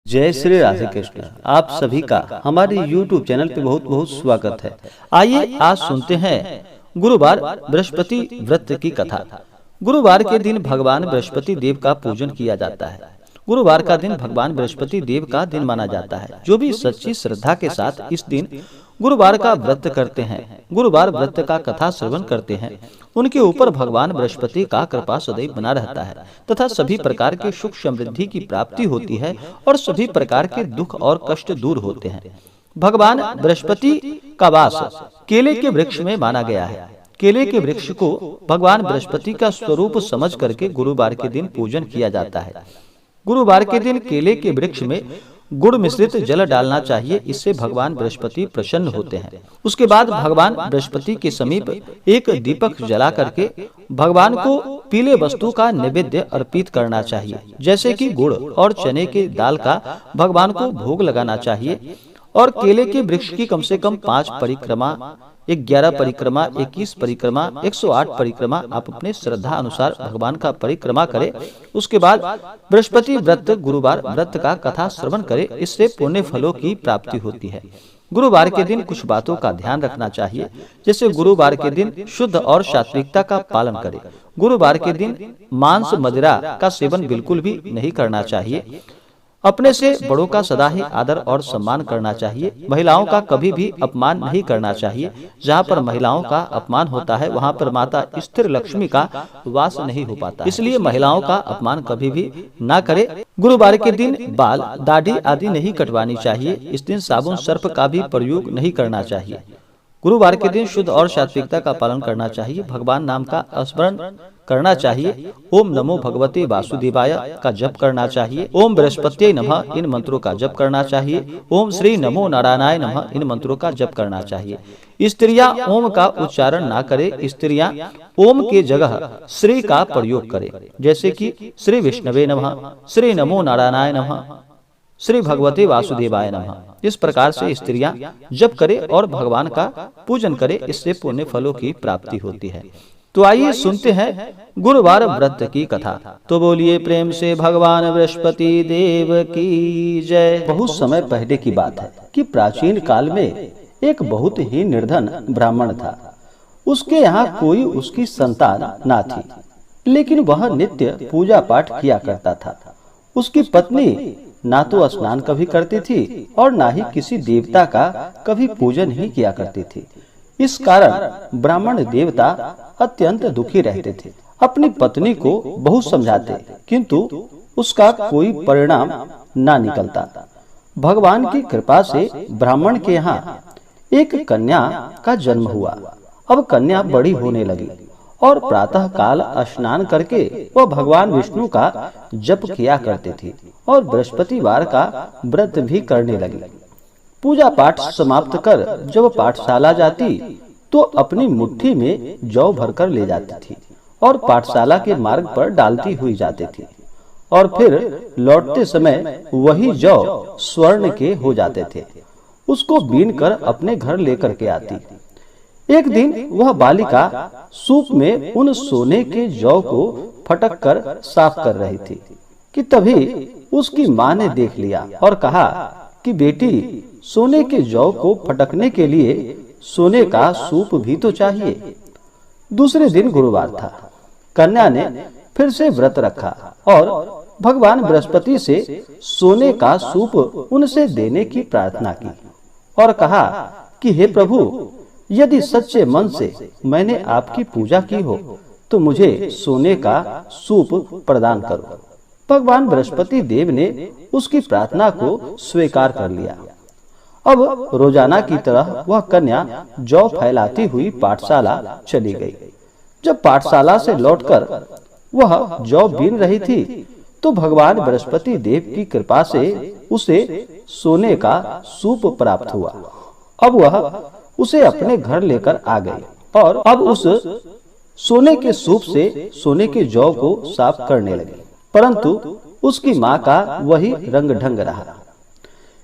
जय श्री राधे कृष्ण। आप सभी का हमारे YouTube चैनल पे बहुत बहुत स्वागत है। आइए आज सुनते हैं गुरुवार बृहस्पति व्रत की कथा। गुरुवार के दिन भगवान बृहस्पति देव का पूजन किया जाता है। गुरुवार का दिन भगवान बृहस्पति देव का दिन माना जाता है। जो भी सच्ची श्रद्धा के साथ इस दिन गुरुवार का व्रत करते हैं, गुरुवार व्रत का कथा श्रवण करते हैं, उनके ऊपर भगवान बृहस्पति का कृपा सदैव बना रहता है तथा सभी प्रकार के सुख समृद्धि की प्राप्ति होती है और सभी प्रकार के दुख और कष्ट दूर होते हैं। भगवान बृहस्पति का वास केले के वृक्ष में माना गया है। केले के वृक्ष को भगवान बृहस्पति का स्वरूप समझ करके गुरुवार के दिन पूजन किया जाता है। गुरुवार के दिन केले के वृक्ष में गुड़ मिश्रित जल डालना चाहिए, इससे भगवान बृहस्पति प्रसन्न होते हैं। उसके बाद भगवान बृहस्पति के समीप एक दीपक जला करके भगवान को पीले वस्तु का नैवेद्य अर्पित करना चाहिए, जैसे कि गुड़ और चने के दाल का भगवान को भोग लगाना चाहिए। और केले के वृक्ष की कम से कम 5 परिक्रमा, 11 परिक्रमा, 21 परिक्रमा, 108 परिक्रमा आप अपने श्रद्धा अनुसार भगवान का परिक्रमा करें। उसके बाद बृहस्पति व्रत गुरुवार व्रत का कथा श्रवण करें, इससे पुण्य फलों की प्राप्ति होती है। गुरुवार के दिन कुछ बातों का ध्यान रखना चाहिए, जैसे गुरुवार के दिन शुद्ध और सात्विकता का पालन करें। गुरुवार के दिन मांस मदिरा का सेवन बिल्कुल भी नहीं करना चाहिए। अपने से बड़ों का सदा ही आदर और सम्मान करना चाहिए। महिलाओं का कभी भी अपमान नहीं करना चाहिए। जहाँ पर महिलाओं का अपमान होता है वहाँ पर माता स्थिर लक्ष्मी का वास नहीं हो पाता, इसलिए महिलाओं का अपमान कभी भी ना करे। गुरुवार के दिन बाल, दाढ़ी आदि नहीं कटवानी चाहिए। इस दिन साबुन सर्फ का भी प्रयोग नहीं करना चाहिए। गुरुवार के दिन शुद्ध और सात्विकता का पालन करना चाहिए। भगवान नाम का स्मरण करना चाहिए। ओम नमो भगवते वासुदेवाय का जप करना चाहिए। ओम बृहस्पति नमः इन मंत्रों का जप करना चाहिए। ओम श्री नमो नारायणाय नमः इन मंत्रों का जप करना चाहिए। स्त्रियां ओम का उच्चारण ना करें। स्त्रियां ओम के जगह श्री का प्रयोग करें, जैसे कि श्री विष्णवे नमः, श्री नमो नारायणाय नमः, श्री भगवते वासुदेवाय नमः। इस प्रकार से स्त्रियां जप करें और भगवान का पूजन करें, इससे पुण्य फलों की प्राप्ति होती है। तो आइए सुनते हैं गुरुवार व्रत की कथा। तो बोलिए प्रेम से भगवान बृहस्पति देव की जय। बहुत समय पहले की बात है कि प्राचीन काल में एक बहुत ही निर्धन ब्राह्मण था। उसके यहाँ कोई उसकी संतान ना थी, लेकिन वह नित्य पूजा पाठ किया करता था। उसकी पत्नी ना तो स्नान कभी करती थी और ना ही किसी देवता का कभी पूजन ही किया करती थी। इस कारण ब्राह्मण देवता अत्यंत दुखी रहते थे। अपनी पत्नी को बहुत समझाते, किंतु उसका कोई परिणाम ना निकलता। भगवान की कृपा से ब्राह्मण के यहाँ एक कन्या का जन्म हुआ। अब कन्या बड़ी होने लगी और प्रातः काल स्नान करके वह भगवान विष्णु का जप किया करती थी और बृहस्पतिवार का व्रत भी करने लगी। पूजा पाठ समाप्त कर जब पाठशाला जाती तो अपनी मुट्ठी में जौ भरकर ले जाती थी और पाठशाला के मार्ग पर डालती हुई जाती थी और फिर लौटते समय वही जौ स्वर्ण के हो जाते थे। उसको बीन कर अपने घर लेकर के आती। एक दिन वह बालिका सूप में उन सोने के जौ को फटक कर साफ कर रही थी कि तभी उसकी माँ ने देख लिया और कहा कि बेटी, सोने के जौ को फटकने के लिए सोने का सूप भी तो चाहिए। दूसरे दिन गुरुवार था। कन्या ने फिर से व्रत रखा और भगवान बृहस्पति से सोने का सूप उनसे देने की प्रार्थना की और कहा कि हे प्रभु, यदि सच्चे मन से मैंने आपकी पूजा की हो तो मुझे सोने का सूप प्रदान करो। भगवान बृहस्पति देव ने उसकी प्रार्थना को स्वीकार कर लिया। अब रोजाना की तरह वह कन्या जौ फैलाती हुई पाठशाला चली गई। जब पाठशाला से लौटकर वह जौ बीन रही थी तो भगवान बृहस्पति देव की कृपा से उसे सोने का सूप प्राप्त हुआ। अब वह उसे अपने घर लेकर आ गई और अब उस सोने के सूप से सोने के जौ को साफ करने लगी, परंतु उसकी माँ का वही रंग ढंग रहा।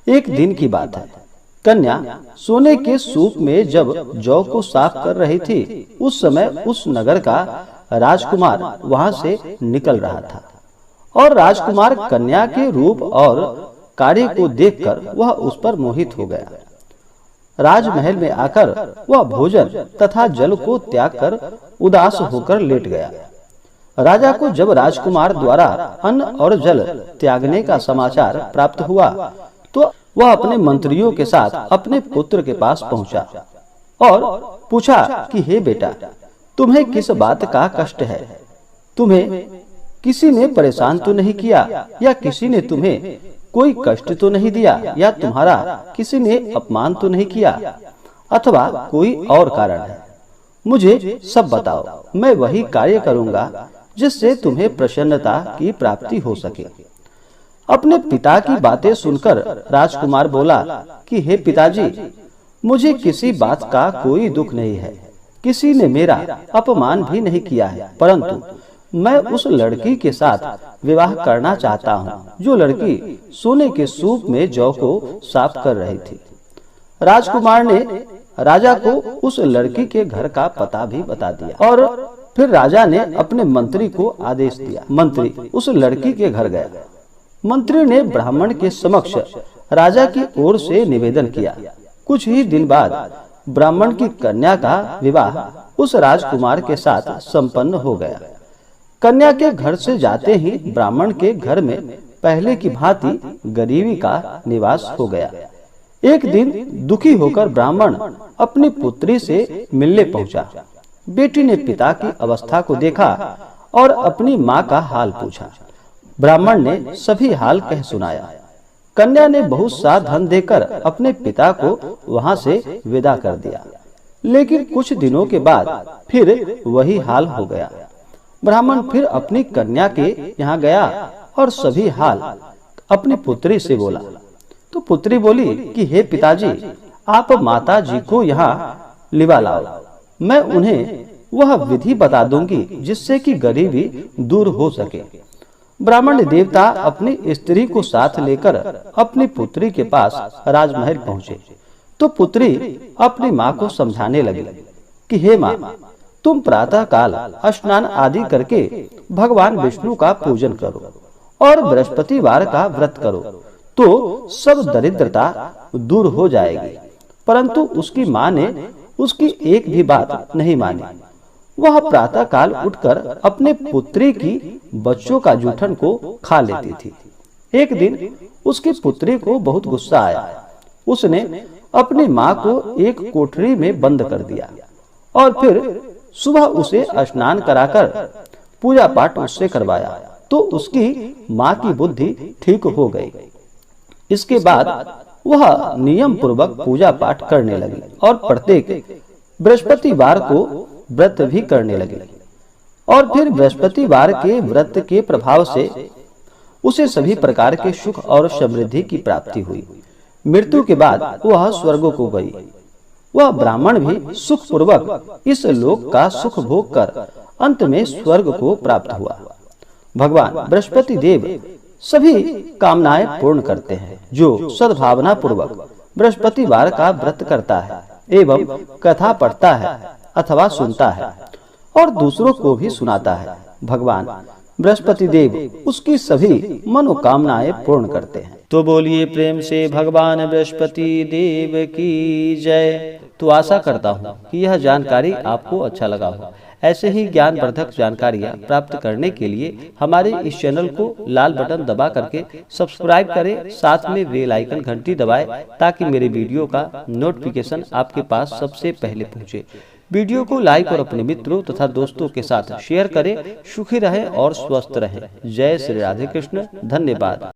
एक दिन की बात है। कन्या सोने के सूप में जब जौ को साफ कर रही थी, उस समय उस नगर का राजकुमार वहां से निकल रहा था और राजकुमार कन्या के रूप और कार्य को देखकर वह उस पर मोहित हो गया। राजमहल में आकर वह भोजन तथा जल को त्याग कर उदास होकर लेट गया। राजा को जब राजकुमार द्वारा अन्न और जल त्यागने का समाचार प्राप्त हुआ तो वह अपने मंत्रियों के साथ अपने पुत्र के पास पहुंचा और पूछा कि हे बेटा, तुम्हें किस बात का कष्ट है? तुम्हें किसी ने परेशान तो नहीं किया, या किसी ने तुम्हें कोई कष्ट तो नहीं दिया, या तुम्हारा किसी ने अपमान तो नहीं किया, अथवा कोई और कारण है? मुझे सब बताओ, मैं वही कार्य करूंगा जिससे तुम्हें प्रसन्नता की प्राप्ति हो सके। अपने पिता की बातें सुनकर राजकुमार बोला कि हे पिताजी, मुझे किसी बात का कोई दुख नहीं है, किसी ने मेरा अपमान भी नहीं किया है, परंतु मैं उस लड़की के साथ विवाह करना चाहता हूँ जो लड़की सोने के सूप में जौ को साफ कर रही थी। राजकुमार ने राजा को उस लड़की के घर का पता भी बता दिया और फिर राजा ने अपने मंत्री को आदेश दिया। मंत्री उस लड़की के घर गया। मंत्री ने ब्राह्मण के समक्ष राजा की ओर से निवेदन किया। कुछ ही दिन बाद ब्राह्मण की कन्या का विवाह उस राजकुमार के साथ संपन्न हो गया। कन्या के घर से जाते ही ब्राह्मण के घर में पहले की भांति गरीबी का निवास हो गया। एक दिन दुखी होकर ब्राह्मण अपनी पुत्री से मिलने पहुंचा। बेटी ने पिता की अवस्था को देखा और अपनी माँ का हाल पूछा। ब्राह्मण ने सभी हाल कह सुनाया। कन्या ने बहुत सा धन देकर अपने पिता को वहां से विदा कर दिया, लेकिन कुछ दिनों के बाद फिर वही हाल हो गया। ब्राह्मण फिर अपनी कन्या के यहाँ गया और सभी हाल अपनी पुत्री से बोला। तो पुत्री बोली कि हे पिताजी, आप माता जी को यहाँ लिवा लाओ, मैं उन्हें वह विधि बता दूंगी जिससे कि गरीबी दूर हो सके। ब्राह्मण देवता अपनी स्त्री को साथ लेकर अपनी पुत्री के पास राजमहल पहुँचे तो पुत्री अपनी माँ को समझाने लगी कि हे माँ, तुम प्रातः काल स्नान आदि करके भगवान विष्णु का पूजन करो और बृहस्पतिवार का व्रत करो तो सब दरिद्रता दूर हो जाएगी। परंतु उसकी माँ ने उसकी एक भी बात नहीं मानी। वह प्रातः काल उठकर अपने पुत्री की बच्चों का जूठन को खा लेती थी। एक दिन उसकी पुत्री को बहुत गुस्सा आया। उसने अपनी माँ को एक कोठरी में बंद कर दिया और फिर सुबह उसे स्नान कराकर पूजा पाठ उससे करवाया तो उसकी माँ की बुद्धि ठीक हो गई। इसके बाद वह नियम पूर्वक पूजा पाठ करने लगी और प्रत्येक बृहस्पतिवार को व्रत भी करने लगी। और फिर बृहस्पतिवार के व्रत के प्रभाव से उसे सभी प्रकार के सुख और समृद्धि की प्राप्ति हुई। मृत्यु के बाद वह स्वर्ग को गई। वह ब्राह्मण भी सुख पूर्वक इस लोक का सुख भोग कर अंत में स्वर्ग को प्राप्त हुआ। भगवान बृहस्पति देव सभी कामनाएं पूर्ण करते हैं जो सद्भावना पूर्वक बृहस्पतिवार का व्रत करता है एवं कथा पढ़ता है अथवा सुनता है और दूसरों को भी सुनाता है। भगवान बृहस्पति देव उसकी सभी मनोकामनाएं पूर्ण करते हैं। तो बोलिए प्रेम से भगवान बृहस्पति देव की जय। तो आशा करता हूँ कि यह जानकारी आपको अच्छा लगा हो। ऐसे ही ज्ञानवर्धक जानकारियाँ प्राप्त करने के लिए हमारे इस चैनल को लाल बटन दबा करके सब्सक्राइब करें, साथ में बेल आइकन घंटी दबाएं ताकि मेरे वीडियो का नोटिफिकेशन आपके पास सबसे पहले पहुंचे। वीडियो को लाइक और अपने मित्रों तथा दोस्तों के साथ शेयर करें। सुखी रहें और स्वस्थ रहें। जय श्री राधे कृष्ण। धन्यवाद।